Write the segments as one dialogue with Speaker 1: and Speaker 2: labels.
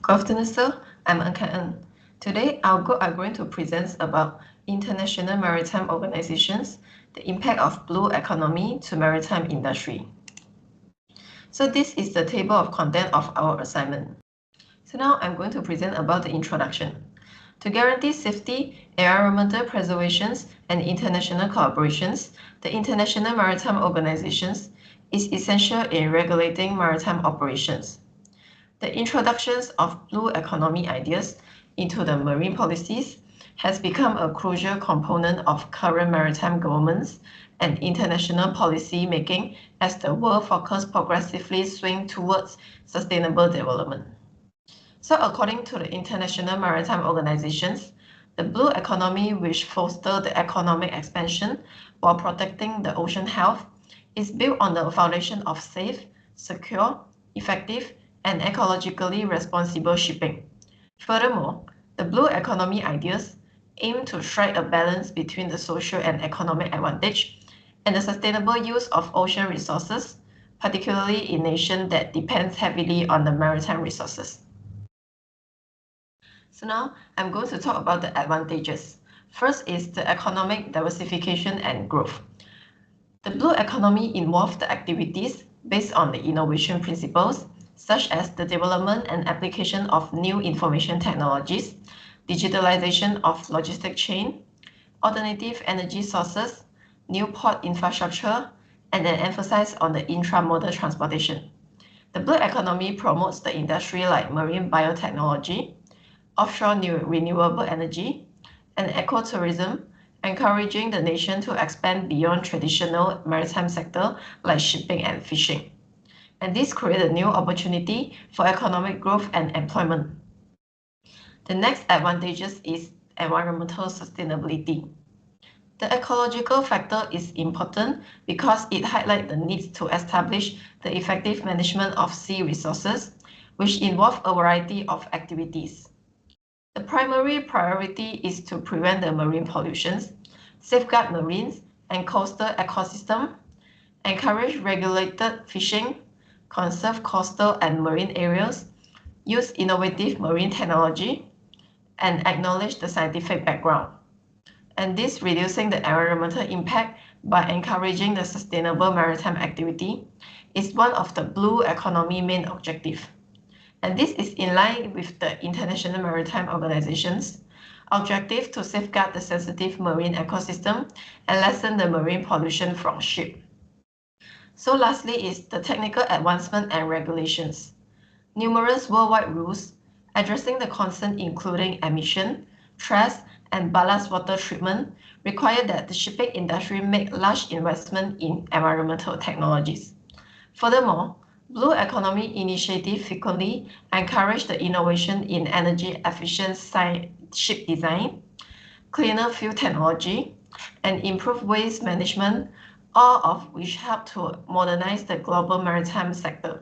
Speaker 1: Good afternoon, sir. I'm An. Today, I'm going to present about international maritime organizations, the impact of blue economy to maritime industry. So this is the table of content of our assignment. So now I'm going to present about the introduction. To guarantee safety, environmental preservations, and international collaborations, the International Maritime Organizations is essential in regulating maritime operations. The introductions of blue economy ideas into the marine policies has become a crucial component of current maritime governments and international policy making as the world focus progressively swing towards sustainable development. So according to the International Maritime Organizations, the blue economy, which fosters the economic expansion while protecting the ocean health, is built on the foundation of safe, secure, effective, and ecologically responsible shipping. Furthermore, the blue economy ideas aim to strike a balance between the social and economic advantage and the sustainable use of ocean resources, particularly in nations that depend heavily on the maritime resources. So now I'm going to talk about the advantages. First is the economic diversification and growth. The blue economy involves the activities based on the innovation principles, such as the development and application of new information technologies, digitalization of logistic chain, alternative energy sources, new port infrastructure, and an emphasis on the intramodal transportation. The blue economy promotes the industry like marine biotechnology, offshore renewable energy, and ecotourism, encouraging the nation to expand beyond traditional maritime sector like shipping and fishing. And this creates a new opportunity for economic growth and employment. The next advantages is environmental sustainability. The ecological factor is important because it highlights the need to establish the effective management of sea resources, which involve a variety of activities. The primary priority is to prevent the marine pollutions, safeguard marines and coastal ecosystem, encourage regulated fishing, conserve coastal and marine areas, use innovative marine technology, and acknowledge the scientific background. And this reducing the environmental impact by encouraging the sustainable maritime activity is one of the blue economy main objective. And this is in line with the International Maritime Organization's objective to safeguard the sensitive marine ecosystem and lessen the marine pollution from ships. So lastly is the technical advancement and regulations. Numerous worldwide rules addressing the concern including emission, trash, and ballast water treatment require that the shipping industry make large investment in environmental technologies. Furthermore, blue economy initiatives frequently encourage the innovation in energy efficient ship design, cleaner fuel technology, and improved waste management, all of which help to modernize the global maritime sector.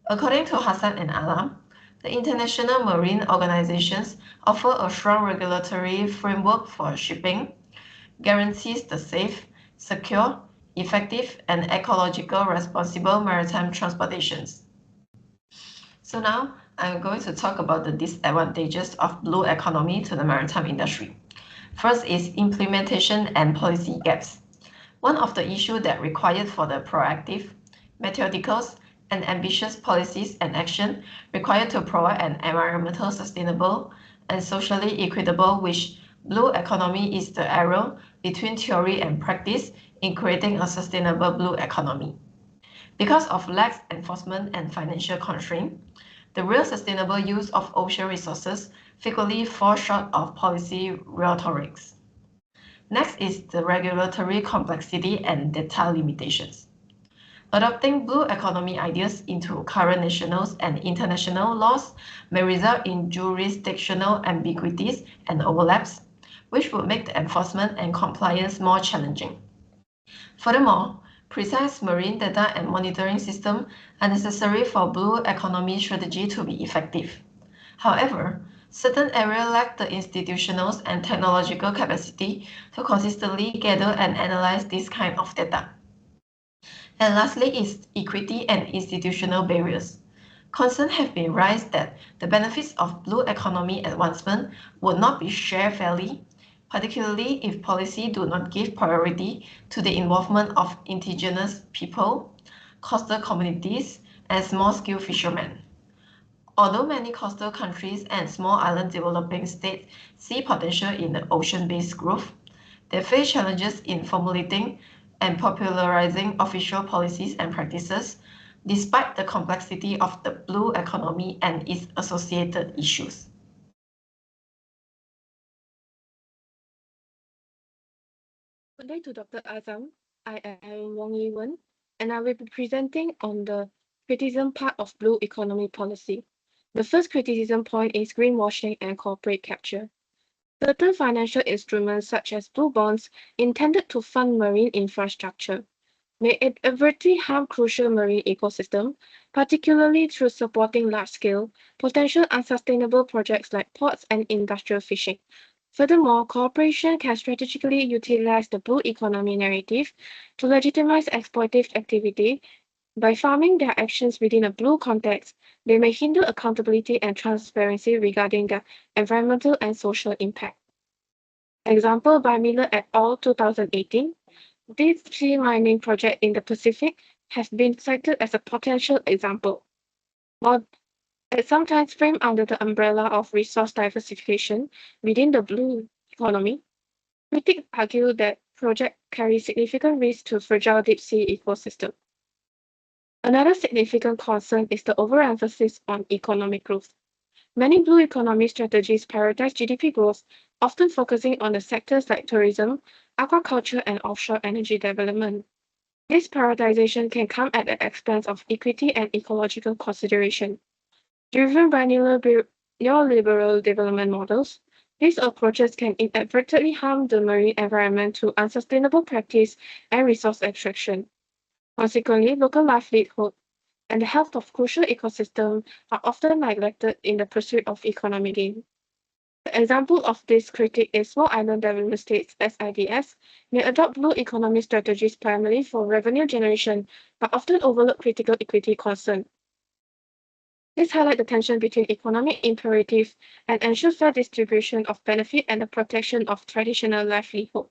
Speaker 1: According to Hassan and Alam, the International Marine Organizations offer a strong regulatory framework for shipping, guarantees the safe, secure, effective, and ecological responsible maritime transportations. So now I'm going to talk about the disadvantages of blue economy to the maritime industry. First is implementation and policy gaps. One of the issues that required for the proactive, methodical, and ambitious policies and action required to provide an environmental sustainable and socially equitable, which blue economy is the arrow between theory and practice in creating a sustainable blue economy. Because of lax enforcement and financial constraint, the real sustainable use of ocean resources frequently falls short of policy rhetorics. Next is the regulatory complexity and data limitations. Adopting blue economy ideas into current national and international laws may result in jurisdictional ambiguities and overlaps, which would make the enforcement and compliance more challenging. Furthermore, precise marine data and monitoring systems are necessary for blue economy strategy to be effective. However, certain areas lack the institutional and technological capacity to consistently gather and analyze this kind of data. And lastly is equity and institutional barriers. Concerns have been raised that the benefits of blue economy advancement would not be shared fairly, particularly if policy do not give priority to the involvement of indigenous people, coastal communities, and small-scale fishermen. Although many coastal countries and small island developing states see potential in the ocean-based growth, they face challenges in formulating and popularizing official policies and practices, despite the complexity of the blue economy and its associated issues.
Speaker 2: Good day to Dr. Azam. I am Wong Yi-wen, and I will be presenting on the criticism part of blue economy policy. The first criticism point is greenwashing and corporate capture. Certain financial instruments, such as blue bonds, intended to fund marine infrastructure, may adversely harm crucial marine ecosystem, particularly through supporting large-scale, potential unsustainable projects like ports and industrial fishing. Furthermore, corporations can strategically utilize the blue economy narrative to legitimize exploitative activity. By farming their actions within a blue context, they may hinder accountability and transparency regarding their environmental and social impact. Example by Miller et al. 2018. This sea mining project in the Pacific has been cited as a potential example. While it's sometimes framed under the umbrella of resource diversification within the blue economy, critics argue that project carry significant risk to fragile deep sea ecosystem. Another significant concern is the overemphasis on economic growth. Many blue economy strategies prioritize GDP growth, often focusing on the sectors like tourism, aquaculture, and offshore energy development. This prioritization can come at the expense of equity and ecological consideration. Driven by neoliberal development models, these approaches can inadvertently harm the marine environment through unsustainable practice and resource extraction. Consequently, local livelihood and the health of crucial ecosystems are often neglected in the pursuit of economic gain. An example of this critique is small island development states (SIDS) may adopt blue economy strategies primarily for revenue generation, but often overlook critical equity concerns. This highlights the tension between economic imperative and ensure fair distribution of benefit and the protection of traditional livelihood.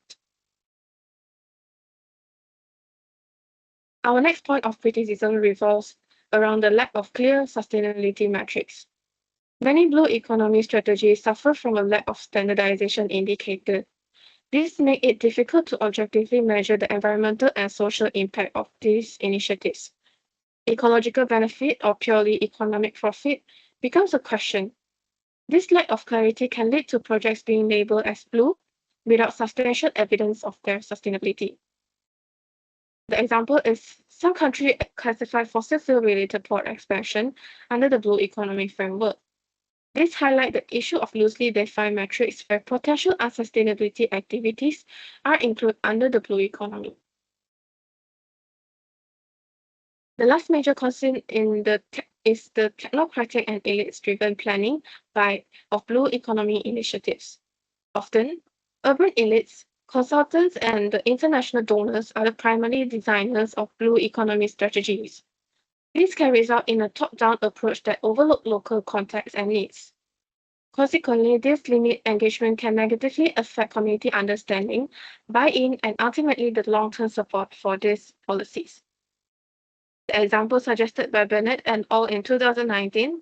Speaker 2: Our next point of criticism revolves around the lack of clear sustainability metrics. Many blue economy strategies suffer from a lack of standardization indicator. This makes it difficult to objectively measure the environmental and social impact of these initiatives. Ecological benefit or purely economic profit becomes a question. This lack of clarity can lead to projects being labeled as blue without substantial evidence of their sustainability. The example is some countries classify fossil fuel related port expansion under the blue economy framework. This highlights the issue of loosely defined metrics where potential unsustainability activities are included under the blue economy. The last major concern is the technocratic and elites-driven planning of blue economy initiatives. Often, urban elites, consultants, and the international donors are the primary designers of blue economy strategies. This can result in a top-down approach that overlooks local contexts and needs. Consequently, this limit engagement can negatively affect community understanding, buy-in, and ultimately the long-term support for these policies. The example suggested by Bennett and al. In 2019,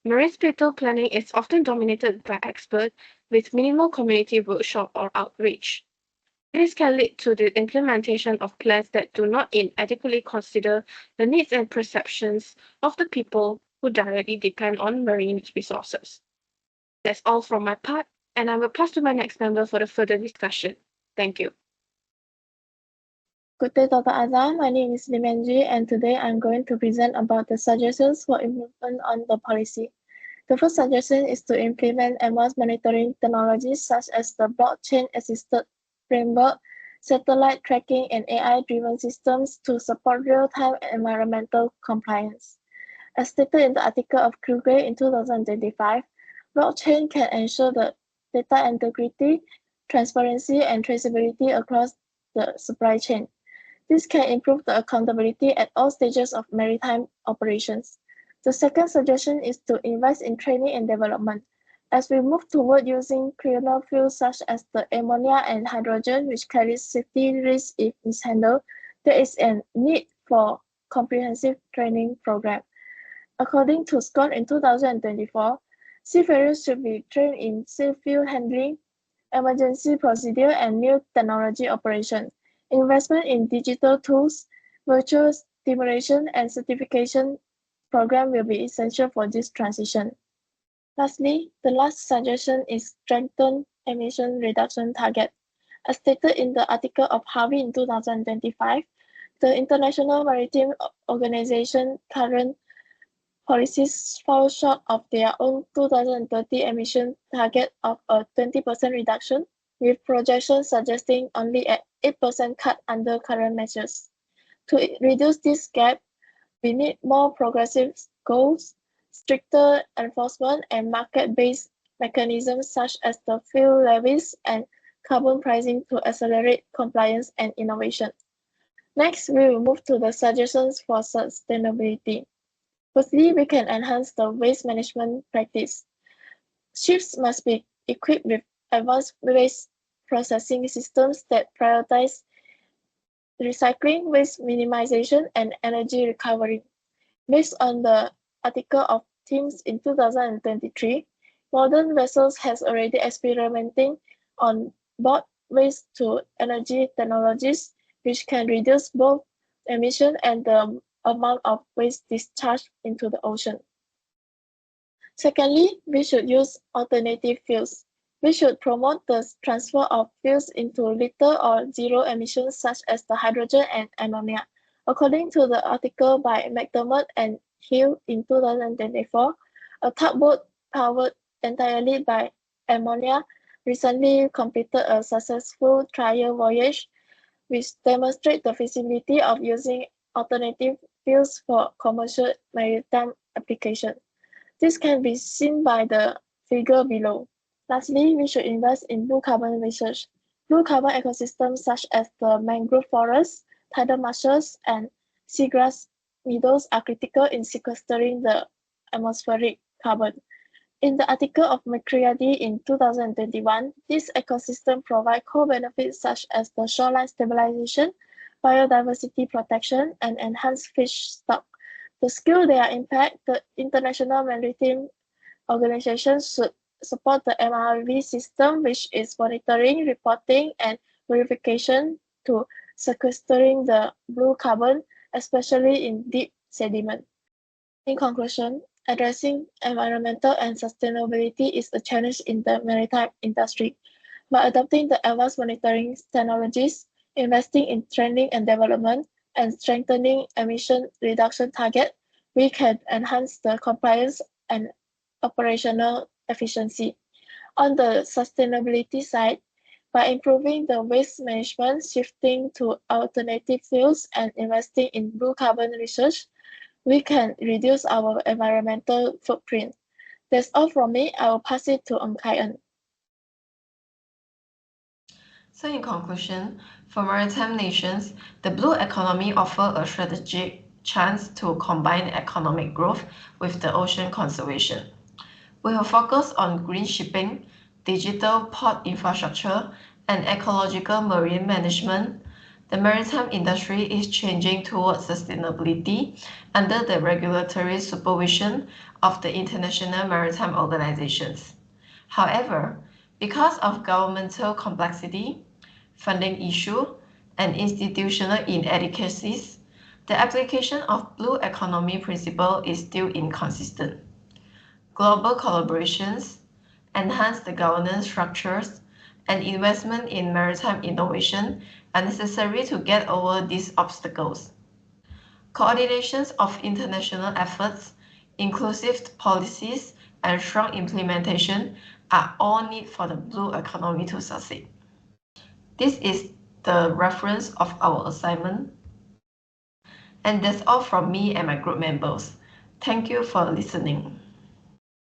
Speaker 2: marine spatial planning is often dominated by experts with minimal community workshop or outreach. This can lead to the implementation of plans that do not inadequately consider the needs and perceptions of the people who directly depend on marine resources. That's all from my part, and I will pass to my next member for the further discussion. Thank you.
Speaker 3: Good day, Dr. Azam. My name is Limenji, and today I'm going to present about the suggestions for improvement on the policy. The first suggestion is to implement advanced monitoring technologies such as the blockchain-assisted framework, satellite tracking, and AI-driven systems to support real-time environmental compliance. As stated in the article of Kruger in 2025, blockchain can ensure the data integrity, transparency, and traceability across the supply chain. This can improve the accountability at all stages of maritime operations. The second suggestion is to invest in training and development. As we move toward using cleaner fuels such as the ammonia and hydrogen, which carries safety risks if mishandled, there is a need for comprehensive training program. According to Scott in 2024, seafarers should be trained in safe fuel handling, emergency procedure, and new technology operation. Investment in digital tools, virtual stimulation, and certification program will be essential for this transition. Lastly, the last suggestion is strengthen emission reduction target. As stated in the article of Harvey in 2025, the International Maritime Organization current policies fall short of their own 2030 emission target of a 20% reduction, with projections suggesting only an 8% cut under current measures. To reduce this gap, we need more progressive goals, stricter enforcement, and market-based mechanisms such as the fuel levies and carbon pricing to accelerate compliance and innovation. Next, we will move to the suggestions for sustainability. Firstly, we can enhance the waste management practice. Ships must be equipped with advanced waste processing systems that prioritize recycling, waste minimization, and energy recovery. Based on the article of Teams in 2023, modern vessels has already experimenting on board waste to energy technologies, which can reduce both emission and the amount of waste discharged into the ocean. Secondly, we should use alternative fuels. We should promote the transfer of fuels into little or zero emissions, such as the hydrogen and ammonia. According to the article by McDermott and Hill in 2024, a tugboat powered entirely by ammonia recently completed a successful trial voyage, which demonstrates the feasibility of using alternative fuels for commercial maritime application. This can be seen by the figure below. Lastly, we should invest in blue carbon research. Blue carbon ecosystems such as the mangrove forests, tidal marshes, and seagrass meadows are critical in sequestering the atmospheric carbon. In the article of McCready in 2021, this ecosystem provide co-benefits such as the shoreline stabilization, biodiversity protection, and enhanced fish stock. To scale their impact, the International Maritime Organization should support the MRV system, which is monitoring, reporting, and verification to sequestering the blue carbon, especially in deep sediment. In conclusion, addressing environmental and sustainability is a challenge in the maritime industry. By adopting the advanced monitoring technologies, investing in training and development, and strengthening emission reduction target, we can enhance the compliance and operational efficiency. On the sustainability side, by improving the waste management, shifting to alternative fuels, and investing in blue carbon research, we can reduce our environmental footprint. That's all from me. I will pass it to Kai-en.
Speaker 1: So in conclusion, for maritime nations, the blue economy offers a strategic chance to combine economic growth with the ocean conservation. We will focus on green shipping, digital port infrastructure, and ecological marine management. The maritime industry is changing towards sustainability under the regulatory supervision of the International Maritime Organizations. However, because of governmental complexity, funding issue, and institutional inadequacies, the application of blue economy principle is still inconsistent. Global collaborations, enhance the governance structures, and investment in maritime innovation are necessary to get over these obstacles. Coordinations of international efforts, inclusive policies, and strong implementation are all needed for the blue economy to succeed. This is the reference of our assignment. And that's all from me and my group members. Thank you for listening.